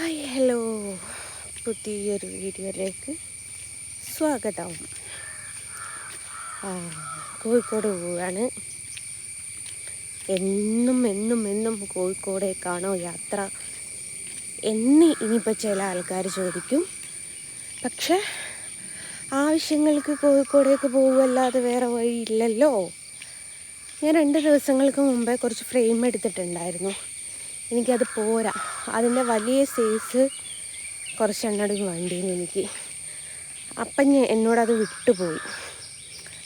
Hi hello, പുതിയൊരു വീഡിയോയിലേക്ക് സ്വാഗതം. കോഴിക്കോട് പോവുകയാണ്. എന്നും എന്നും എന്നും കോഴിക്കോടേക്കാണോ യാത്ര എന്ന് ഇനിയിപ്പോൾ ചില ആൾക്കാർ ചോദിക്കും. പക്ഷെ ആവശ്യങ്ങൾക്ക് കോഴിക്കോടേക്ക് പോകുമല്ലാതെ വേറെ വഴിയില്ലല്ലോ. ഞാൻ 2 ദിവസങ്ങൾക്ക് മുമ്പേ കുറച്ച് ഫ്രെയിം എടുത്തിട്ടുണ്ടായിരുന്നു. എനിക്കത് പോരാ, അതിൻ്റെ വലിയ സൈസ് കുറച്ചെണ്ണടി വേണ്ടീന് എനിക്ക്. അപ്പം എന്നോടത് വിട്ടുപോയി.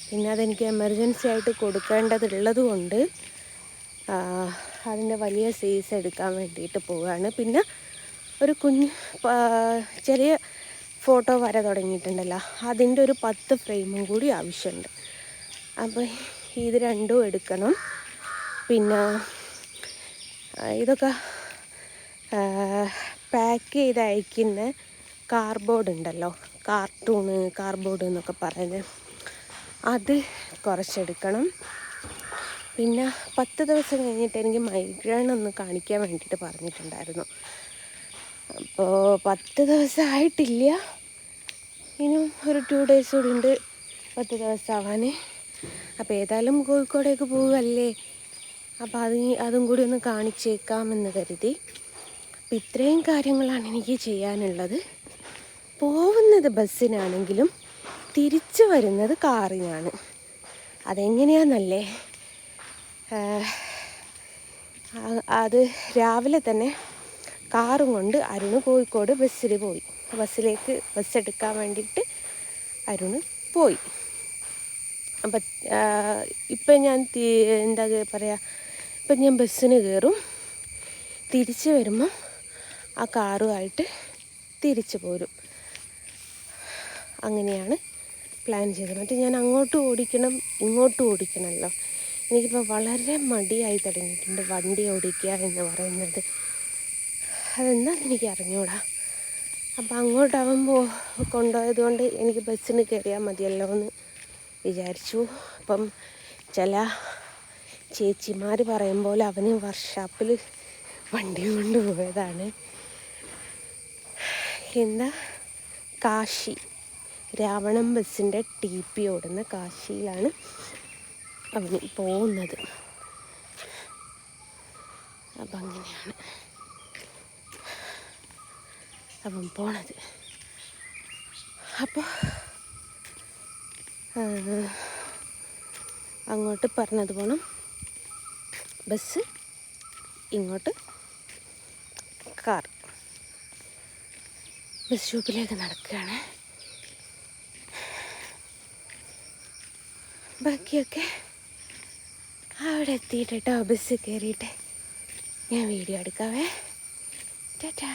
പിന്നെ അതെനിക്ക് എമർജൻസി ആയിട്ട് കൊടുക്കേണ്ടതുള്ളത് കൊണ്ട് അതിൻ്റെ വലിയ സൈസ് എടുക്കാൻ വേണ്ടിയിട്ട് പോവുകയാണ്. പിന്നെ ഒരു ചെറിയ ഫോട്ടോ വര തുടങ്ങിയിട്ടുണ്ടല്ലോ, അതിൻ്റെ ഒരു 10 ഫ്രെയിമും കൂടി ആവശ്യമുണ്ട്. അപ്പോൾ ഇത് രണ്ടും എടുക്കണം. പിന്നെ ഇതൊക്കെ പാക്ക് ചെയ്ത് അയക്കുന്ന കാർഡ്ബോർഡ് ഉണ്ടല്ലോ, കാർഡ്ബോർഡ് എന്നൊക്കെ പറയുന്നത്, അത് കുറച്ചെടുക്കണം. പിന്നെ 10 ദിവസം കഴിഞ്ഞിട്ട് എനിക്ക് മൈഗ്രെയിൻ ഒന്ന് കാണിക്കാൻ വേണ്ടിയിട്ട് പറഞ്ഞിട്ടുണ്ടായിരുന്നു. അപ്പോൾ 10 ദിവസം ആയിട്ടില്ല, ഇനിയും ഒരു 2 ഡേയ്സ് കൂടി ഉണ്ട് 10 ദിവസം ആവാൻ. അപ്പോൾ ഏതായാലും കോഴിക്കോടേക്ക് പോവുകയല്ലേ, അപ്പോൾ അതും കൂടി ഒന്ന് കാണിച്ചേക്കാമെന്ന് കരുതി. അപ്പം ഇത്രയും കാര്യങ്ങളാണ് എനിക്ക് ചെയ്യാനുള്ളത്. പോകുന്നത് ബസ്സിനാണെങ്കിലും തിരിച്ചു വരുന്നത് കാറിനാണ്. അതെങ്ങനെയാണെന്നല്ലേ, അത് രാവിലെ തന്നെ കാറും കൊണ്ട് അരുണ് കോഴിക്കോട് ബസ് എടുക്കാൻ വേണ്ടിയിട്ട് അരുണ് പോയി. അപ്പം ഇപ്പം ഞാൻ എന്താ പറയുക, ഇപ്പം ഞാൻ ബസ്സിന് കയറും, തിരിച്ച് വരുമ്പം ആ കാറുമായിട്ട് തിരിച്ചു പോരും. അങ്ങനെയാണ് പ്ലാൻ ചെയ്തത്. മറ്റേ ഞാൻ അങ്ങോട്ടും ഓടിക്കണം ഇങ്ങോട്ടും ഓടിക്കണമല്ലോ. എനിക്കിപ്പോൾ വളരെ മടിയായി തുടങ്ങിയിട്ടുണ്ട് വണ്ടി ഓടിക്കുക എന്ന് പറയുന്നത്. അതെന്താണെന്ന് എനിക്ക് അറിഞ്ഞൂടാ. അപ്പം അങ്ങോട്ടാവുമ്പോൾ കൊണ്ടുപോയത് കൊണ്ട് എനിക്ക് ബസ്സിന് കയറിയാൽ മതിയല്ലോ എന്ന് വിചാരിച്ചു. അപ്പം ചില ചേച്ചിമാർ പറയുമ്പോൾ അവന് വർക്ക്ഷോപ്പിൽ വണ്ടി കൊണ്ടുപോയതാണ്. എന്താ കാശി രാവണം ബസ്സിൻ്റെ TP ഓടുന്ന കാശിയിലാണ് അവന് പോകുന്നത്. അപ്പം അങ്ങനെയാണ് അവൻ പോണത്. അപ്പോൾ അങ്ങോട്ട് പറഞ്ഞത് പോണം ബസ്, ഇങ്ങോട്ട് കാർ. ബസ് സ്റ്റോപ്പിലേക്ക് നടക്കുകയാണ്. ബാക്കിയൊക്കെ അവിടെ എത്തിയിട്ടോ ബസ് കയറിയിട്ട് ഞാൻ വീഡിയോ എടുക്കാവേ. ടാറ്റാ.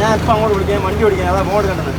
ഞാൻ ഇപ്പം അങ്ങോട്ട് വിളിക്കാൻ വണ്ടി ഓടിക്കാൻ അതാ മോഡ് കണ്ടത്.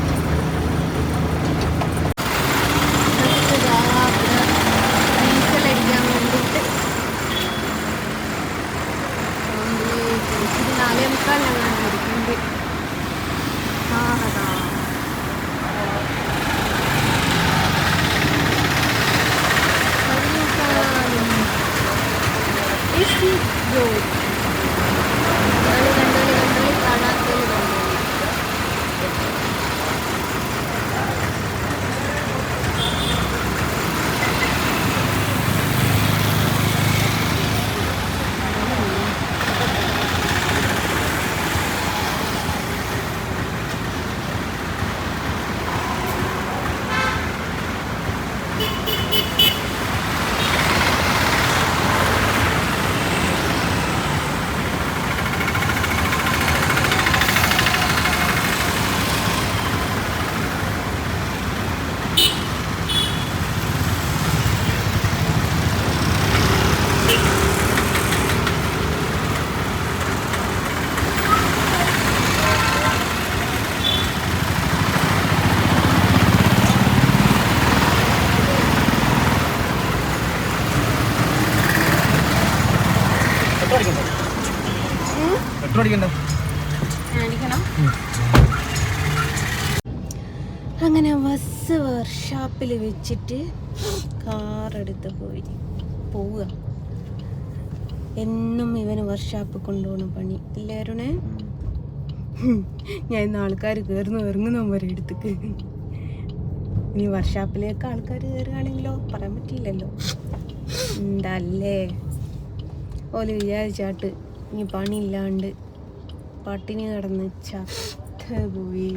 അങ്ങനെ ബസ് വർക്ക്ഷോപ്പിൽ വെച്ചിട്ട് കാറെടുത്ത് പോവുക. എന്നും ഇവന് വർക്ക്ഷോപ്പ് കൊണ്ടുപോകണം പണി ഇല്ലേ അരുണേ? ഞാൻ ഇന്ന് ആൾക്കാർ കയറുന്നു ഇറങ്ങുന്ന വരെ എടുത്തേക്ക്. ഇനി വർക്ക്ഷോപ്പിലേക്ക് ആൾക്കാർ കയറുകയാണെങ്കിലോ പറയാൻ പറ്റില്ലല്ലോ. എന്തല്ലേ ഓല് വിചാരിച്ചാട്ട് ഇനി പണിയില്ലാണ്ട് പട്ടിണി കിടന്ന് ചത്ത പോയി.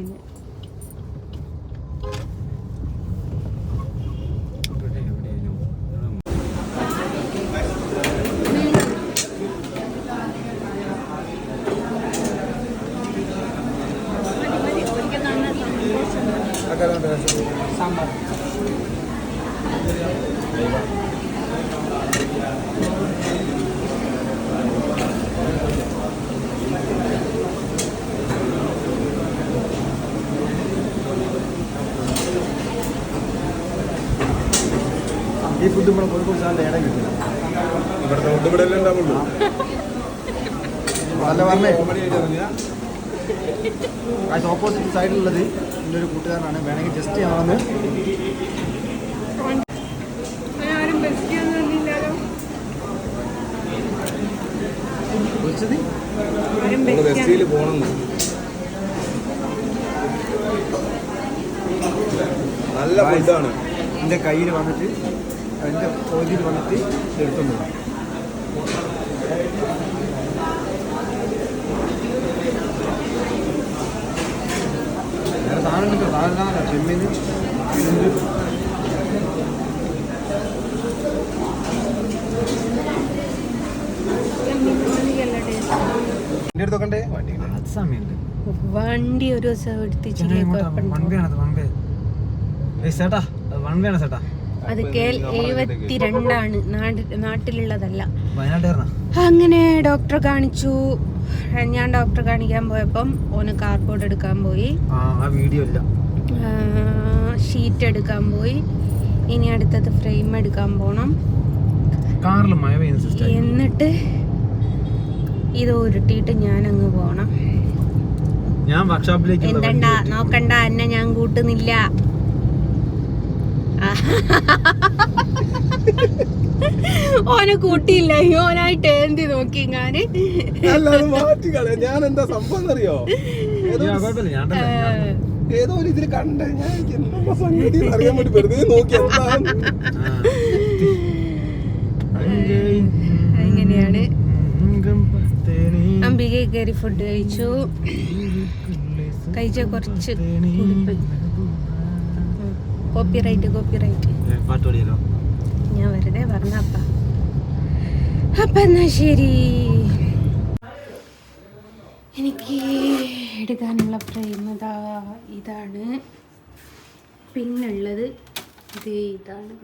സാമ്പാർ ഈ ഫുഡ് ഇവിടെ കോഴിക്കോട് സാറിൻ്റെ ഇടം കിട്ടില്ല. ഇവിടുത്തെ ഫുഡ് ഇവിടെ എല്ലാം ഉണ്ടാവുള്ളൂ. നല്ല പറഞ്ഞേ ആ ഓപ്പോസിറ്റ് സൈഡിലുള്ളത് എൻ്റെ ഒരു കൂട്ടുകാരനാണ്. വേണമെങ്കിൽ ജസ്റ്റ് ഞാൻ വന്ന് വിളിച്ചത് ബസ്സിൽ പോകണം. നല്ല ഫുഡാണ്. എൻ്റെ കയ്യിൽ വന്നിട്ട് എൻ്റെ കോഴിയിൽ വന്നിട്ട് എടുത്തോണ്ട് പോകാം. ചെമ്മീന് എടുത്തോക്കണ്ടേ വണ്ടി ഒരു ദിവസം അത് KL-72 നാട്ടിലുള്ളതല്ല. അങ്ങനെ ഡോക്ടറെ കാണിച്ചു. ഞാൻ ഡോക്ടറെ കാണിക്കാൻ പോയപ്പം ഓന് കാർഡ്ബോർഡ് എടുക്കാൻ പോയി, ഷീറ്റ് എടുക്കാൻ പോയി, ഇനി അടുത്തത് ഫ്രെയിം എടുക്കാൻ പോണം. എന്നിട്ട് ഇത് ഉരുട്ടിയിട്ട് ഞാൻ അങ്ങ് പോണം. എന്തണ്ട നോക്കണ്ട, എന്നെ ഞാൻ കൂട്ടുന്നില്ല. ഓനെ കൂട്ടിയില്ല, ഓനായിട്ട് എന്തി നോക്കി ഞാന്. ഞാൻ എന്താ സംഭവം അറിയോ, ഏതോ ഒരു ഇതിൽ കണ്ട ഞാൻ സംഗതി അറിയാൻ വേണ്ടി വെറുതെ നോക്കി. അങ്ങനെയാണ് അംബിക കയറി ഫുഡ് കഴിച്ചു. കഴിച്ച കുറച്ച് കോപ്പിറൈറ്റ് ഞാൻ വെറുതെ പറഞ്ഞപ്പ. എന്നാ ശരി, എനിക്ക് എടുക്കാനുള്ള ഫ്രെയിം ഇതാണ്. പിന്നുള്ളത് ഇതാണ്.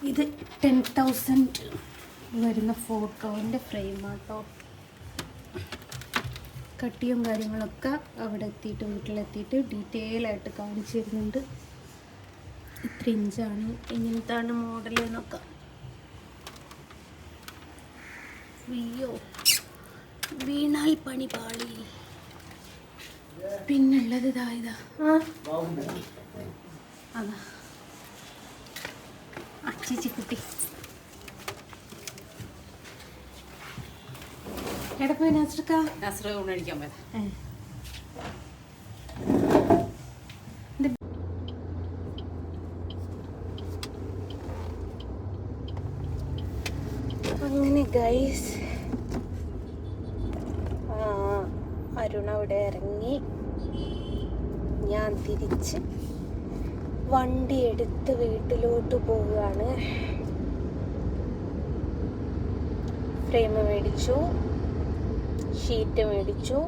ഇത് 10,000 വരുന്ന ഫോട്ടോൻ്റെ ഫ്രെയിമാട്ടോ. കട്ടിയും കാര്യങ്ങളൊക്കെ അവിടെ എത്തിയിട്ട് വീട്ടിലെത്തിയിട്ട് ഡീറ്റെയിൽ ആയിട്ട് കാണിച്ചു തരുന്നുണ്ട്. ഇത്ര ഇഞ്ചാണ്, എങ്ങനത്താണ് മോഡൽ എന്നൊക്കെ. വീണാൽ പണി പാളി. പിന്നുള്ളത് ഇതാ അതാ അച്ചിച്ചിക്കുട്ടി. എവിടെ പോയി നസ്രക്കാൻ പോയത്? അങ്ങനെ ഗൈസ്, അരുൺ അവിടെ ഇറങ്ങി. ഞാൻ തിരിച്ച് വണ്ടി എടുത്ത് വീട്ടിലോട്ട് പോവുകയാണ്. ഫ്രെയിം മേടിച്ചു, ഷീറ്റ് മേടിച്ചു,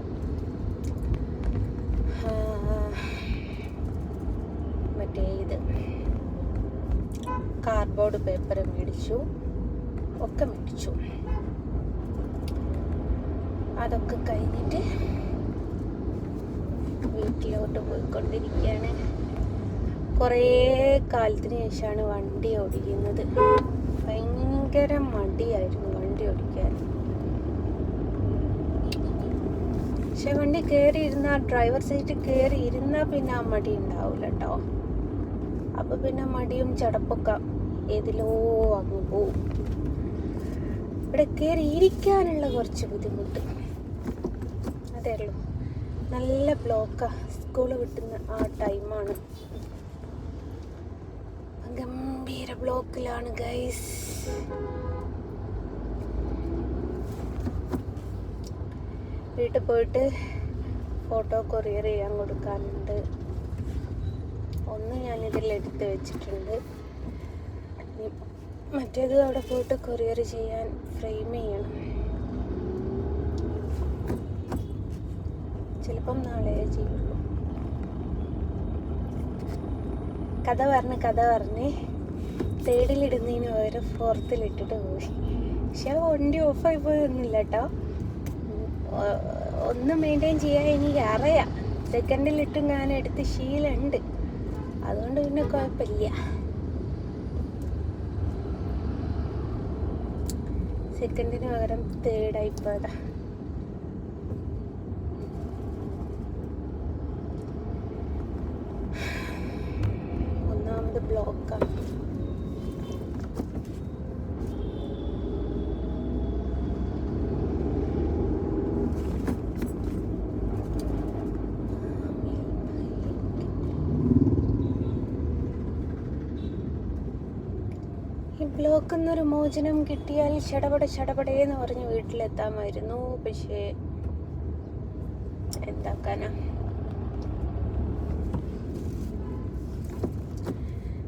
മറ്റേ ഇത് കാർഡ്ബോർഡ് പേപ്പർ മേടിച്ചു, ഒക്കെ മേടിച്ചു. അതൊക്കെ കഴിഞ്ഞിട്ട് വീട്ടിലോട്ട് പോയിക്കൊണ്ടിരിക്കുകയാണ്. കുറേ കാലത്തിന് ശേഷമാണ് വണ്ടി ഓടിക്കുന്നത്. ഭയങ്കര മടിയായിരുന്നു വണ്ടി ഓടിക്കാൻ. പക്ഷെ വണ്ടി കയറി ഇരുന്നാൽ, ഡ്രൈവർ സീറ്റ് കയറി ഇരുന്നാൽ പിന്നെ ആ മടി ഉണ്ടാവില്ല കേട്ടോ. അപ്പോൾ പിന്നെ മടിയും ചടപ്പൊക്കെ ഏതിലോ അങ്ങ് പോവും. ഇവിടെ കയറി ഇരിക്കാനുള്ള കുറച്ച് ബുദ്ധിമുട്ട്, അതേ ഉള്ളൂ. നല്ല ബ്ലോക്കാണ്. സ്കൂള് വിട്ടുന്ന ആ ടൈമാണ്. ഗംഭീര ബ്ലോക്കിലാണ് ഗൈസ്. വീട്ടിൽ പോയിട്ട് ഫോട്ടോ കൊറിയർ ചെയ്യാൻ കൊടുക്കാനുണ്ട്. ഒന്ന് ഞാനിതിൽ എടുത്ത് വെച്ചിട്ടുണ്ട്. മറ്റേത് അവിടെ പോയിട്ട് കൊറിയർ ചെയ്യാൻ ഫ്രെയിം ചെയ്യണം. ചിലപ്പം നാളെ ചെയ്യുള്ളൂ. കഥ പറഞ്ഞ് തേർഡിലിടുന്നതിന് പകരം ഫോർത്തിലിട്ടിട്ട് പോയി. പക്ഷെ വണ്ടി ഓഫായി പോയൊന്നുമില്ല കേട്ടോ. ഒന്ന് മെയിൻറ്റെയിൻ ചെയ്യാൻ എനിക്ക് അറിയാം. സെക്കൻഡിലിട്ടും ഞാൻ എടുത്ത് ശീലമുണ്ട്, അതുകൊണ്ട് പിന്നെ കുഴപ്പമില്ല. സെക്കൻഡിന് പകരം തേർഡായി പോയതാ. ഒന്നാമത് ബ്ലോക്കാണ്. ഈ ബ്ലോക്കിൽ നിന്നൊരു മോചനം കിട്ടിയാൽ ചടപടേന്ന് പറഞ്ഞ് വീട്ടിലെത്താമായിരുന്നു. പക്ഷേ എന്താക്കാനാ,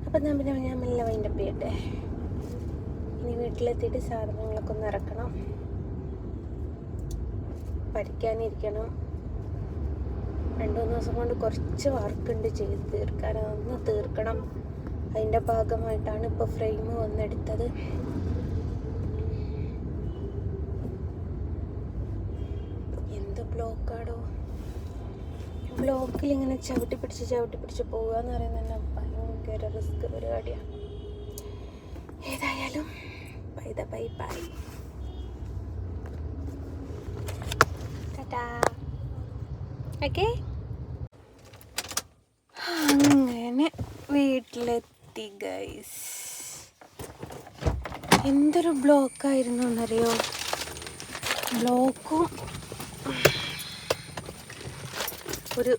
അപ്പം ഞാൻ മെല്ലെ വൈൻഡപ്പ് ചെയ്യട്ടെ. ഇനി വീട്ടിലെത്തിയിട്ട് സാധനങ്ങളൊക്കെ ഒന്ന് ഇറക്കണം, പഠിക്കാനിരിക്കണം. 2-3 ദിവസം കൊണ്ട് കുറച്ച് വർക്കുണ്ട് ചെയ്ത് തീർക്കാൻ, അതൊന്ന് തീർക്കണം. അതിൻ്റെ ഭാഗമായിട്ടാണ് ഇപ്പോൾ ഫ്രെയിം വന്നെടുത്തത്. എന്ത് ബ്ലോക്കാടോ, ബ്ലോക്കിൽ ഇങ്ങനെ ചവിട്ടി പിടിച്ച് പോവുക എന്ന് പറയുന്നത് തന്നെ ഭയങ്കര റിസ്ക് പരിപാടിയാണ്. ഏതായാലും ബൈ. ടാറ്റാ. ഓക്കെ, അങ്ങനെ വീട്ടിലെത്തി ഗൈസ്. എന്തൊരു ബ്ലോക്കായിരുന്നു എന്നറിയോ, ബ്ലോക്കും ഒരു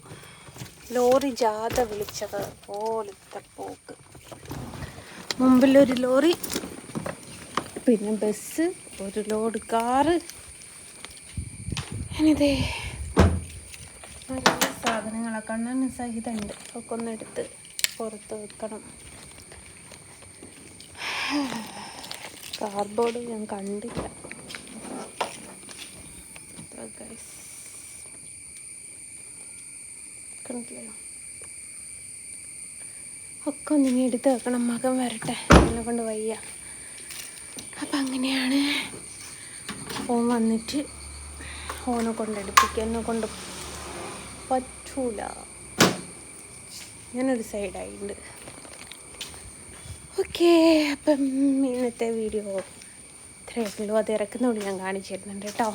ലോറി ജാഥ വിളിച്ചത് പോലത്തെ പോക്ക്. മുമ്പിലൊരു ലോറി, പിന്നെ ബസ്, ഒരു ലോഡ് കാറ്. ഇനിതേ നല്ല സാധനങ്ങളൊക്കെ കണ്ണന് സഹിതമുണ്ട്, ഒക്കെ ഒന്നെടുത്ത് പുറത്ത് വെക്കണം. കാർഡ്ബോർഡ് ഞാൻ കണ്ടില്ല ഗൈസ്, കണ്ടില്ലല്ലോ. ഒക്കെ ഒന്നിനി എടുത്ത് വെക്കണം, മകൻ വരട്ടെ, എന്നെ കൊണ്ട് വയ്യ. അപ്പം അങ്ങനെയാണ്. ഓൻ വന്നിട്ട് ഓനെ കൊണ്ടെടുപ്പിക്കുക, എന്നെ കൊണ്ട് പറ്റൂല. ഞാനൊരു സൈഡായിട്ടുണ്ട്. ഓക്കെ, അപ്പം ഇന്നത്തെ വീഡിയോ ഇത്രയേ ഉള്ളൂ. അത് ഇറക്കുന്നതുകൊണ്ട് ഞാൻ കാണിച്ചു തരുന്നുണ്ട് കേട്ടോ.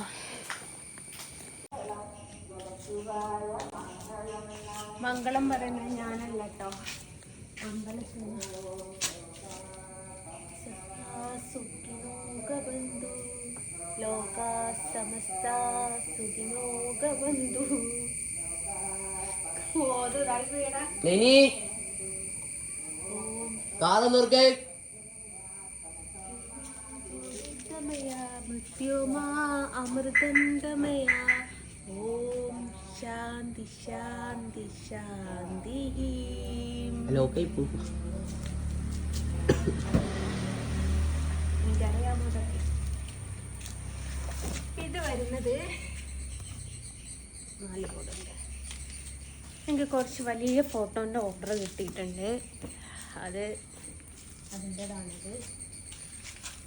മംഗളം പറയുന്നത് ഞാനല്ല കേട്ടോ, സുഖിനോഗബന്ധു ലോക സമസ്ത സുഖിനോഗബന്ധു. മൃത്യോമാ അമൃതന്തമയ. ഓം ശാന്തി ശാന്തി ശാന്തി. എനിക്കറിയാമോ ഇതൊക്കെ. ഇത് വരുന്നത് 4 കോടുണ്ട്. എനിക്ക് കുറച്ച് വലിയ ഫോട്ടോൻ്റെ ഓർഡർ കിട്ടിയിട്ടുണ്ട്, അതിൻ്റെതാണിത്.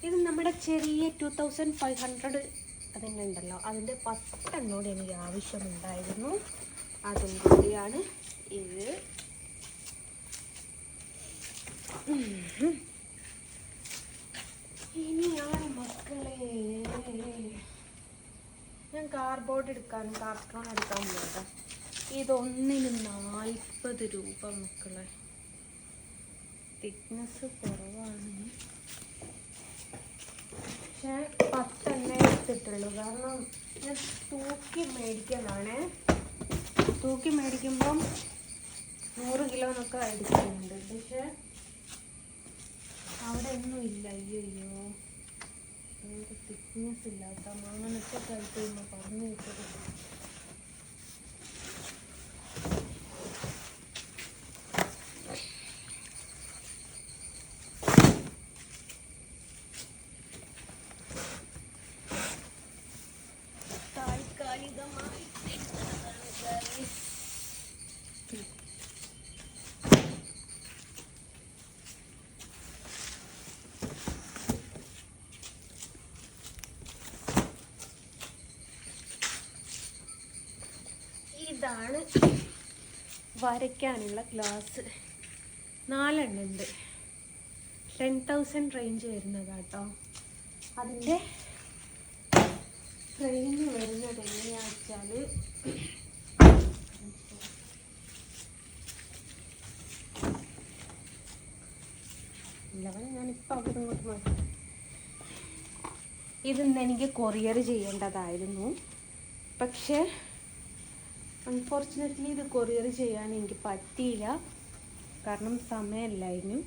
ഇത് നമ്മുടെ ചെറിയ 2500 അതിൻ്റെ ഉണ്ടല്ലോ, അതിൻ്റെ 10 എണ്ണോട് എനിക്ക് ആവശ്യമുണ്ടായിരുന്നു. അതും കൂടിയാണ് ഇത്. ഇനിയാണ് മക്കളെ ഞാൻ കാർഡ്ബോർഡ് എടുക്കാനും കാർട്ടൂൺ എടുക്കാൻ പോകട്ടെ. ഇതൊന്നിന് 40 രൂപ മക്കളെ. തിക്നെസ് കുറവാണ്, പക്ഷേ 10 എണ്ണേ എടുത്തിട്ടുള്ളൂ. കാരണം ഞാൻ തൂക്കി മേടിക്കുന്നതാണ്. തൂക്കി മേടിക്കുമ്പം 100 കിലോന്നൊക്കെ എടുക്കുന്നുണ്ട്, പക്ഷേ അവിടെ ഒന്നും ഇല്ല. അയ്യോ, തിക്നെസ് ഇല്ലാത്ത അങ്ങനത്തെ കഴിട്ട് പറഞ്ഞു വെച്ചത്. താൽക്കാലികമായി ഇതാണ് വരയ്ക്കാനുള്ള ഗ്ലാസ്. 4 എണ്ണം ഉണ്ട്. 10,000 റേഞ്ച് വരുന്നതാട്ടോ. അതിൻ്റെ ഫ്രെയിം വരുന്നത് എങ്ങനെയാണെന്ന് വെച്ചാൽ, ഞാനിപ്പോൾ അവിടെ ഇങ്ങോട്ട് മാറ്റി. ഇതിന്ന് എനിക്ക് കൊറിയർ ചെയ്യേണ്ടതായിരുന്നു, പക്ഷേ അൺഫോർച്ചുനേറ്റ്ലി ഇത് കൊറിയർ ചെയ്യാൻ എനിക്ക് പറ്റിയില്ല. കാരണം സമയമില്ലായിരുന്നു.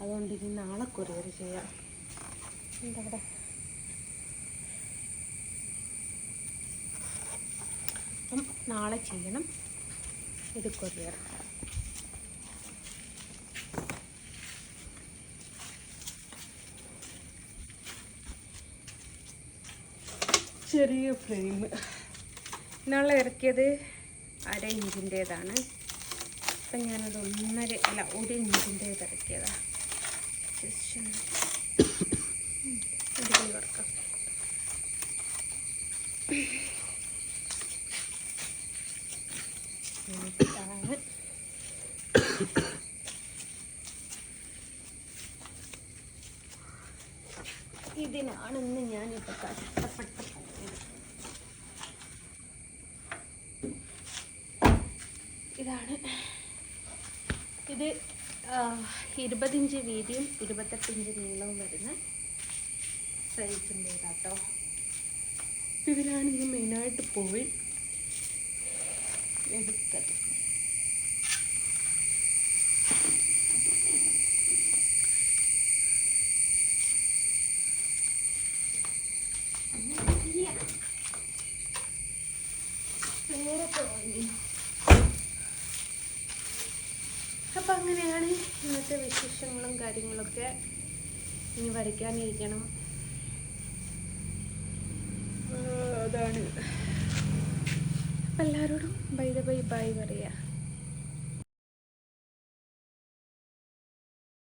അതുകൊണ്ട് ഇനി നാളെ കൊറിയർ ചെയ്യാം. എന്താ അവിടെ അപ്പം നാളെ ചെയ്യണം ഇത് കൊറിയർ. ചെറിയ ഫ്രെയിം ഇന്നാളെ ഇറക്കിയത് 1/2 ഇഞ്ചിൻ്റേതാണ്. അപ്പം ഞാനത് 1 ഇഞ്ചിൻ്റേത് ഇറക്കിയതാണ്. ജസ്റ്റ് അടിപൊളി വർക്കാം. ഇതാണ് ഇതിനാണെന്ന് ഞാനിപ്പോൾ കഷ്ടപ്പെട്ട് പോകുന്നത്. ഇതാണ് ഇത് 20 ഇഞ്ച് വീതിയും 28 ഇഞ്ച് നീളവും വരുന്ന സൈസിൻ്റെ കേട്ടോ. ഇതിലാണ് ഇന്ന് മെയിനായിട്ട് പോയി എടുത്തത്. അപ്പം അങ്ങനെയാണ് ഇന്നത്തെ വിശേഷങ്ങളും കാര്യങ്ങളൊക്കെ. ഇനി വരയ്ക്കാനിരിക്കണം. അതാണ്. അപ്പം എല്ലാവരോടും ബൈ പറയാം.